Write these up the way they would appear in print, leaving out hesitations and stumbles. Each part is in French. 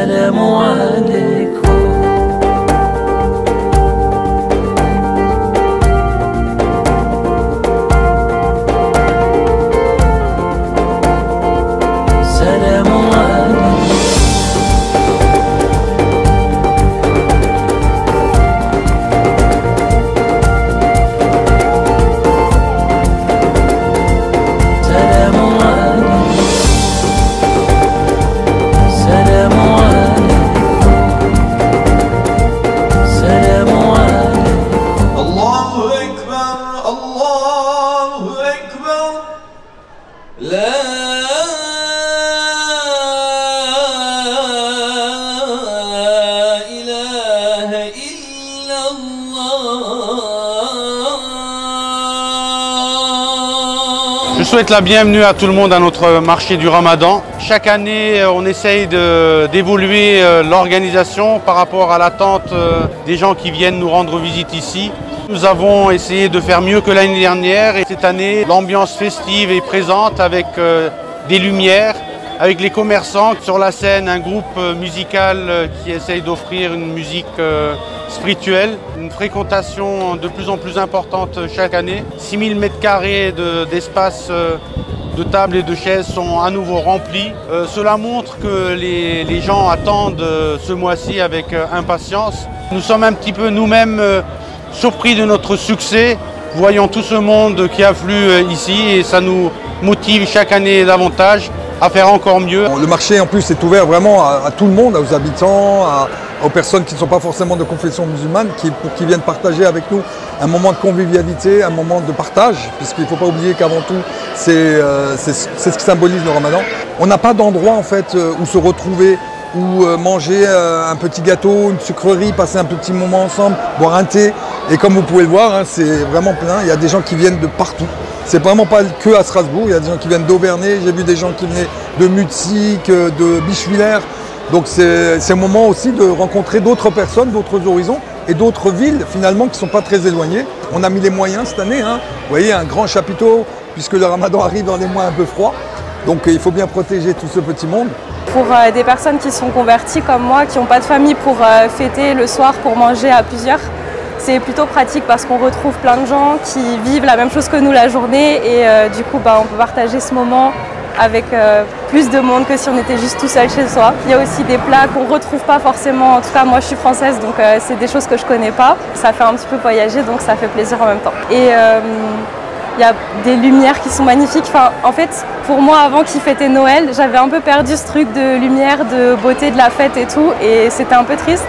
سلام عليكم. سلام عليكم. Je souhaite la bienvenue à tout le monde à notre marché du Ramadan. Chaque année, on essaye d'évoluer l'organisation par rapport à l'attente des gens qui viennent nous rendre visite ici. Nous avons essayé de faire mieux que l'année dernière et cette année, l'ambiance festive est présente avec des lumières, avec les commerçants. Sur la scène, un groupe musical qui essaye d'offrir une musique spirituelle. Une fréquentation de plus en plus importante chaque année. 6000 m² d'espace de tables et de chaises sont à nouveau remplis. Cela montre que les gens attendent ce mois-ci avec impatience. Nous sommes un petit peu nous-mêmes surpris de notre succès. Voyons tout ce monde qui afflue ici et ça nous motive chaque année davantage à faire encore mieux. Le marché en plus est ouvert vraiment à tout le monde, aux habitants, aux personnes qui ne sont pas forcément de confession musulmane, qui viennent partager avec nous un moment de convivialité, un moment de partage, puisqu'il ne faut pas oublier qu'avant tout, c'est ce qui symbolise le Ramadan. On n'a pas d'endroit en fait où se retrouver, où manger un petit gâteau, une sucrerie, passer un petit moment ensemble, boire un thé. Et comme vous pouvez le voir, hein, c'est vraiment plein, il y a des gens qui viennent de partout. C'est vraiment pas que à Strasbourg, il y a des gens qui viennent d'Auvernay, j'ai vu des gens qui venaient de Mutzig, de Bischwiller. Donc c'est un moment aussi de rencontrer d'autres personnes, d'autres horizons et d'autres villes finalement qui ne sont pas très éloignées. On a mis les moyens cette année, hein. Vous voyez, un grand chapiteau, puisque le Ramadan arrive dans des mois un peu froids. Donc il faut bien protéger tout ce petit monde. Pour des personnes qui sont converties comme moi, qui n'ont pas de famille pour fêter le soir, pour manger à plusieurs, c'est plutôt pratique parce qu'on retrouve plein de gens qui vivent la même chose que nous la journée et du coup on peut partager ce moment avec plus de monde que si on était juste tout seul chez soi. Il y a aussi des plats qu'on ne retrouve pas forcément, en tout cas moi je suis française donc c'est des choses que je ne connais pas. Ça fait un petit peu voyager donc ça fait plaisir en même temps. Et il y a des lumières qui sont magnifiques. Enfin, en fait, pour moi, avant qu'ils fêtaient Noël, j'avais un peu perdu ce truc de lumière, de beauté, de la fête et tout. Et c'était un peu triste.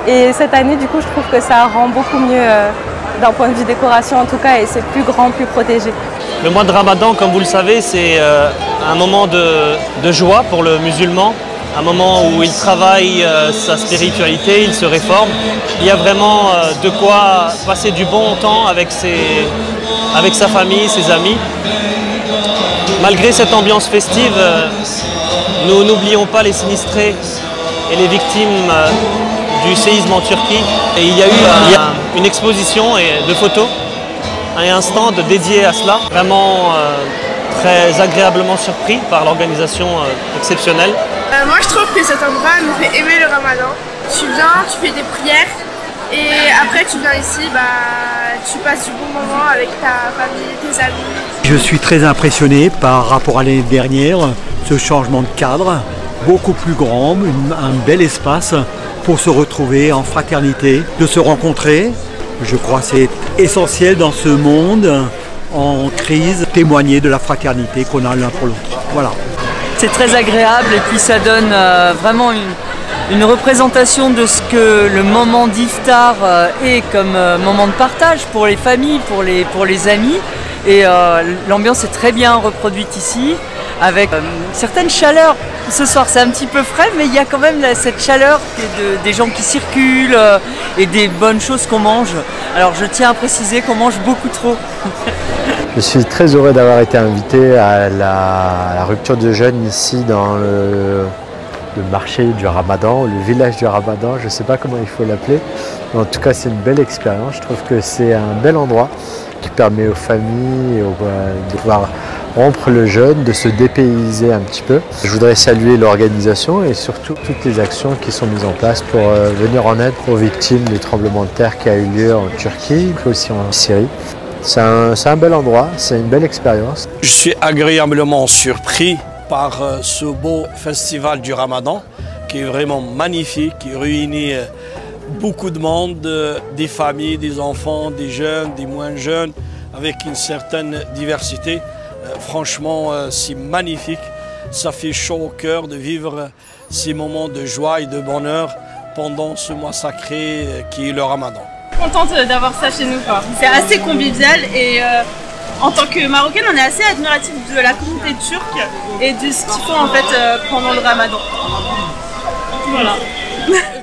Et cette année, du coup, je trouve que ça rend beaucoup mieux d'un point de vue décoration en tout cas. Et c'est plus grand, plus protégé. Le mois de Ramadan, comme vous le savez, c'est un moment de joie pour le musulman. Un moment où il travaille sa spiritualité, il se réforme. Il y a vraiment de quoi passer du bon temps avec sa famille, ses amis. Malgré cette ambiance festive, nous n'oublions pas les sinistrés et les victimes du séisme en Turquie. Et il y a eu une exposition de photos et un stand dédié à cela. Vraiment très agréablement surpris par l'organisation exceptionnelle. Moi je trouve que cet endroit nous fait aimer le Ramadan. Tu viens, tu fais des prières et après tu viens ici, tu passes du bon moment avec ta famille, tes amis. Je suis très impressionné par rapport à l'année dernière, ce changement de cadre, beaucoup plus grand, un bel espace pour se retrouver en fraternité, de se rencontrer. Je crois que c'est essentiel dans ce monde en crise, témoigner de la fraternité qu'on a l'un pour l'autre. Voilà. C'est très agréable et puis ça donne vraiment une représentation de ce que le moment d'Iftar est comme moment de partage pour les familles, pour les amis. Et l'ambiance est très bien reproduite ici avec une certaine chaleur. Ce soir c'est un petit peu frais mais il y a quand même cette chaleur des gens qui circulent et des bonnes choses qu'on mange. Alors je tiens à préciser qu'on mange beaucoup trop. Je suis très heureux d'avoir été invité à la rupture de jeûne ici dans le marché du Ramadan, le village du Ramadan, je ne sais pas comment il faut l'appeler. En tout cas, c'est une belle expérience. Je trouve que c'est un bel endroit qui permet aux familles de pouvoir rompre le jeûne, de se dépayser un petit peu. Je voudrais saluer l'organisation et surtout toutes les actions qui sont mises en place pour venir en aide aux victimes du tremblement de terre qui a eu lieu en Turquie, aussi en Syrie. C'est un bel endroit, c'est une belle expérience. Je suis agréablement surpris par ce beau festival du Ramadan qui est vraiment magnifique, qui réunit beaucoup de monde, des familles, des enfants, des jeunes, des moins jeunes, avec une certaine diversité. Franchement, c'est magnifique. Ça fait chaud au cœur de vivre ces moments de joie et de bonheur pendant ce mois sacré qui est le Ramadan. Contente d'avoir ça chez nous, quoi. C'est assez convivial et en tant que Marocaine, on est assez admiratif de la communauté turque et de ce qu'ils font en fait pendant le Ramadan. Voilà.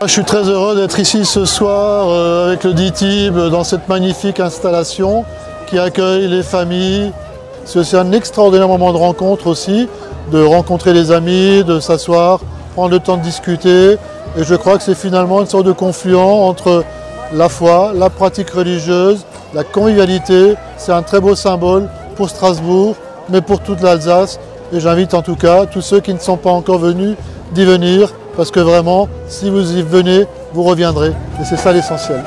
Je suis très heureux d'être ici ce soir avec le DITIB dans cette magnifique installation qui accueille les familles. C'est aussi un extraordinaire moment de rencontre aussi, de rencontrer les amis, de s'asseoir, prendre le temps de discuter. Et je crois que c'est finalement une sorte de confluent entre la foi, la pratique religieuse, la convivialité. C'est un très beau symbole pour Strasbourg, mais pour toute l'Alsace. Et j'invite en tout cas tous ceux qui ne sont pas encore venus d'y venir, parce que vraiment, si vous y venez, vous reviendrez. Et c'est ça l'essentiel.